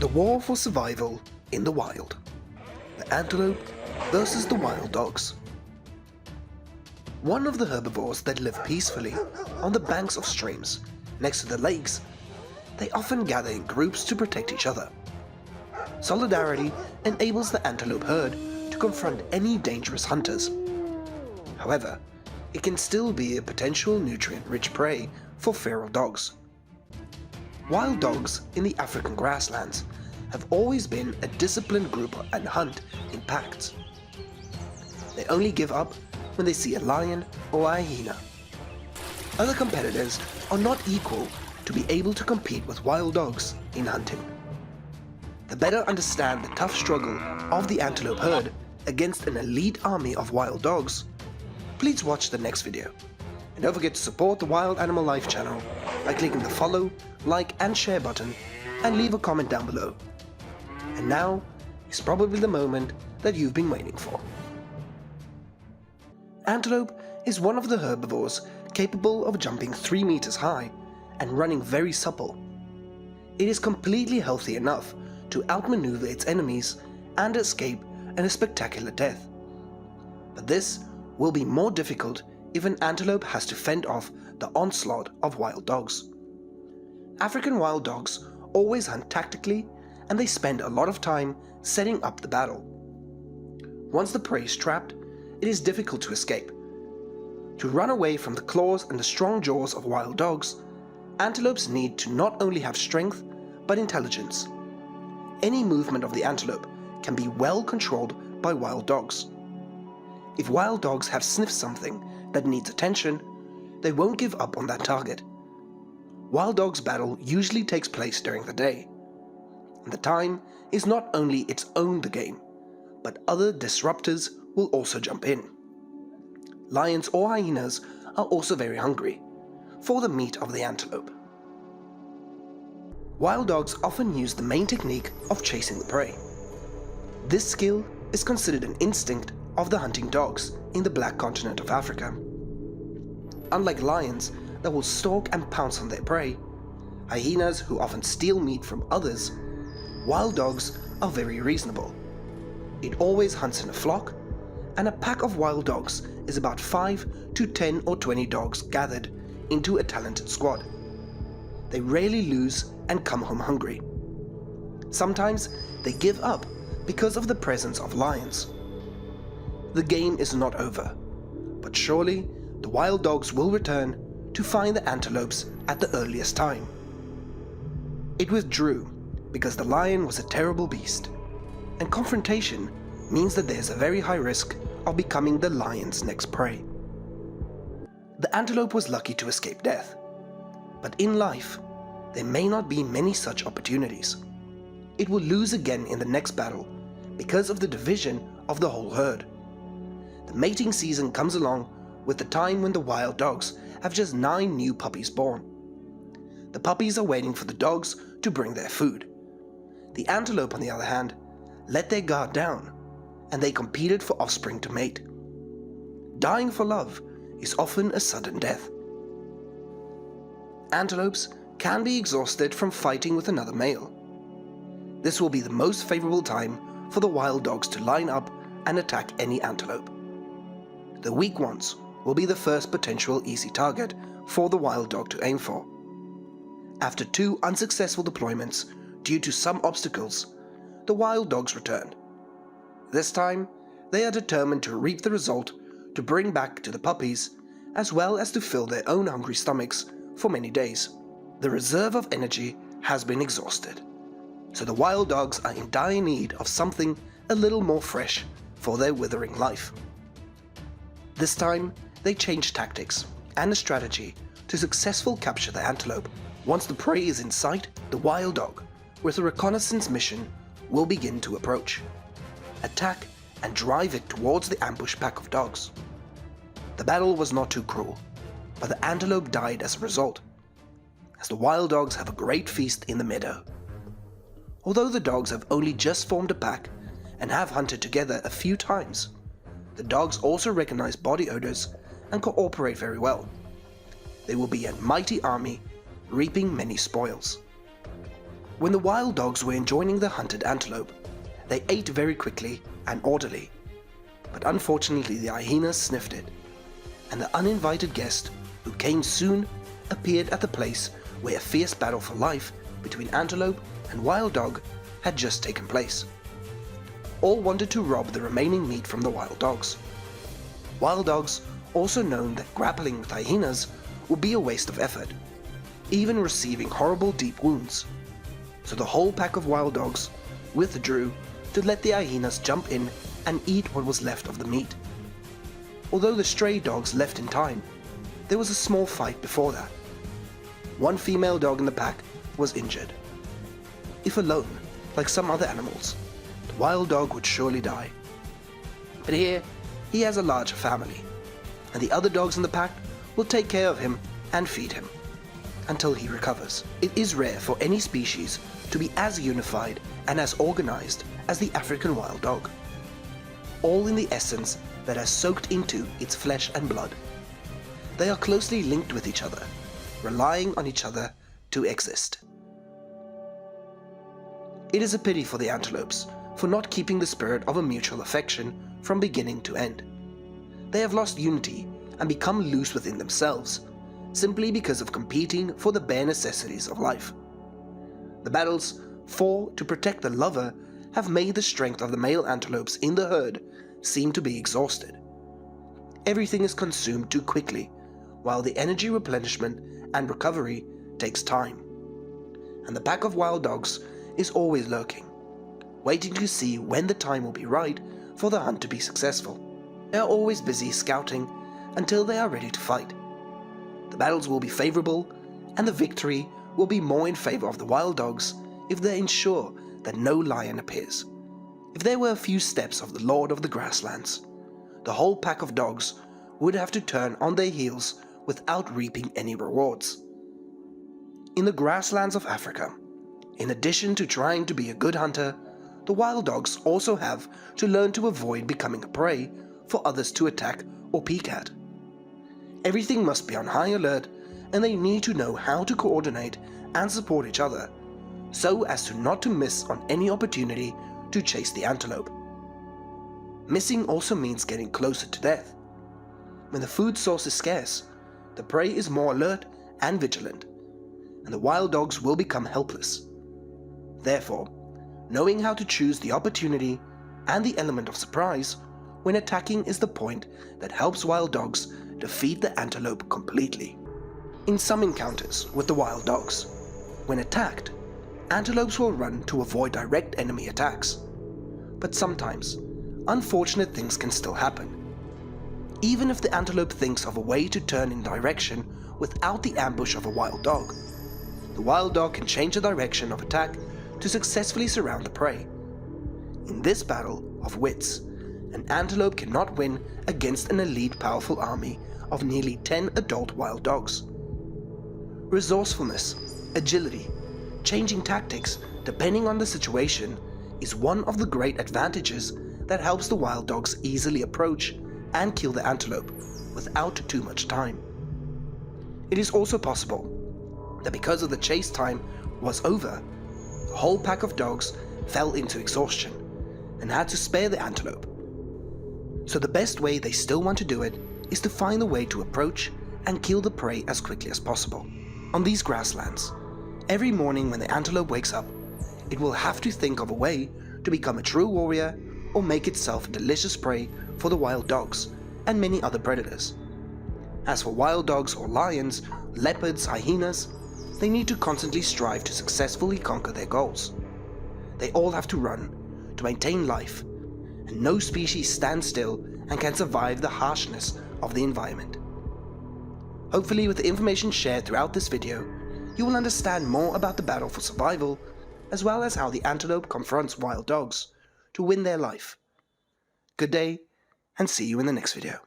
The war for survival in the wild. The antelope versus the wild dogs. One of the herbivores that live peacefully on the banks of streams next to the lakes, they often gather in groups to protect each other. Solidarity enables the antelope herd to confront any dangerous hunters. However, it can still be a potential nutrient-rich prey for feral dogs. Wild dogs in the African grasslands have always been a disciplined group and hunt in packs. They only give up when they see a lion or a hyena. Other competitors are not equal to be able to compete with wild dogs in hunting. To better understand the tough struggle of the antelope herd against an elite army of wild dogs, please watch the next video. And don't forget to support the Wild Animal Life channel by clicking the follow, like and share button and leave a comment down below. And now is probably the moment that you've been waiting for. Antelope is one of the herbivores capable of jumping 3 meters high and running very supple. It is completely healthy enough to outmaneuver its enemies and escape a spectacular death. But this will be more difficult if an antelope has to fend off the onslaught of wild dogs. African wild dogs always hunt tactically, and they spend a lot of time setting up the battle. Once the prey is trapped, it is difficult to escape. To run away from the claws and the strong jaws of wild dogs, antelopes need to not only have strength, but intelligence. Any movement of the antelope can be well controlled by wild dogs. If wild dogs have sniffed something that needs attention, they won't give up on that target. Wild dogs' battle usually takes place during the day, and the time is not only its own the game, but other disruptors will also jump in. Lions or hyenas are also very hungry for the meat of the antelope. Wild dogs often use the main technique of chasing the prey. This skill is considered an instinct of the hunting dogs in the black continent of Africa. Unlike lions that will stalk and pounce on their prey, hyenas who often steal meat from others, wild dogs are very reasonable. It always hunts in a flock, and a pack of wild dogs is about 5 to 10 or 20 dogs gathered into a talented squad. They rarely lose and come home hungry. Sometimes they give up because of the presence of lions. The game is not over, but surely the wild dogs will return to find the antelopes at the earliest time. It withdrew because the lion was a terrible beast, and confrontation means that there's a very high risk of becoming the lion's next prey. The antelope was lucky to escape death, but in life, there may not be many such opportunities. It will lose again in the next battle because of the division of the whole herd. The mating season comes along with the time when the wild dogs have just 9 new puppies born. The puppies are waiting for the dogs to bring their food. The antelope, on the other hand, let their guard down, and they competed for offspring to mate. Dying for love is often a sudden death. Antelopes can be exhausted from fighting with another male. This will be the most favorable time for the wild dogs to line up and attack any antelope. The weak ones will be the first potential easy target for the wild dog to aim for. After 2 unsuccessful deployments due to some obstacles, the wild dogs returned. This time, they are determined to reap the result to bring back to the puppies, as well as to fill their own hungry stomachs for many days. The reserve of energy has been exhausted, so the wild dogs are in dire need of something a little more fresh for their withering life. This time, they change tactics and a strategy to successfully capture the antelope. Once the prey is in sight, the wild dog, with a reconnaissance mission, will begin to approach, attack and drive it towards the ambush pack of dogs. The battle was not too cruel, but the antelope died as a result, as the wild dogs have a great feast in the meadow. Although the dogs have only just formed a pack and have hunted together a few times, the dogs also recognize body odors and cooperate very well. They will be a mighty army, reaping many spoils. When the wild dogs were enjoying the hunted antelope, they ate very quickly and orderly. But unfortunately the hyenas sniffed it, and the uninvited guest, who came soon, appeared at the place where a fierce battle for life between antelope and wild dog had just taken place. All wanted to rob the remaining meat from the wild dogs. Wild dogs also known that grappling with hyenas would be a waste of effort, even receiving horrible deep wounds. So the whole pack of wild dogs withdrew to let the hyenas jump in and eat what was left of the meat. Although the stray dogs left in time, there was a small fight before that. One female dog in the pack was injured. If alone, like some other animals, the wild dog would surely die. But here, he has a larger family, and the other dogs in the pack will take care of him and feed him until he recovers. It is rare for any species to be as unified and as organized as the African wild dog, all in the essence that has soaked into its flesh and blood. They are closely linked with each other, relying on each other to exist. It is a pity for the antelopes for not keeping the spirit of a mutual affection from beginning to end. They have lost unity and become loose within themselves, simply because of competing for the bare necessities of life. The battles fought to protect the lover have made the strength of the male antelopes in the herd seem to be exhausted. Everything is consumed too quickly, while the energy replenishment and recovery takes time. And the pack of wild dogs is always lurking, waiting to see when the time will be right for the hunt to be successful. They are always busy scouting until they are ready to fight. The battles will be favorable, and the victory will be more in favor of the wild dogs if they ensure that no lion appears. If there were a few steps of the Lord of the Grasslands, the whole pack of dogs would have to turn on their heels without reaping any rewards. In the grasslands of Africa, in addition to trying to be a good hunter, the wild dogs also have to learn to avoid becoming a prey for others to attack or peek at. Everything must be on high alert, and they need to know how to coordinate and support each other, so as to not to miss on any opportunity to chase the antelope. Missing also means getting closer to death. When the food source is scarce, the prey is more alert and vigilant, and the wild dogs will become helpless. Therefore, knowing how to choose the opportunity and the element of surprise when attacking is the point that helps wild dogs defeat the antelope completely. In some encounters with the wild dogs, when attacked, antelopes will run to avoid direct enemy attacks. But sometimes, unfortunate things can still happen. Even if the antelope thinks of a way to turn in direction without the ambush of a wild dog, the wild dog can change the direction of attack to successfully surround the prey. In this battle of wits, an antelope cannot win against an elite powerful army of nearly 10 adult wild dogs. Resourcefulness, agility, changing tactics depending on the situation is one of the great advantages that helps the wild dogs easily approach and kill the antelope without too much time. It is also possible that because of the chase time was over, the whole pack of dogs fell into exhaustion and had to spare the antelope. So the best way they still want to do it is to find a way to approach and kill the prey as quickly as possible. On these grasslands, every morning when the antelope wakes up, it will have to think of a way to become a true warrior or make itself a delicious prey for the wild dogs and many other predators. As for wild dogs or lions, leopards, hyenas, they need to constantly strive to successfully conquer their goals. They all have to run to maintain life, and no species stands still and can survive the harshness of the environment. Hopefully, with the information shared throughout this video, you will understand more about the battle for survival, as well as how the antelope confronts wild dogs to win their life. Good day, and see you in the next video.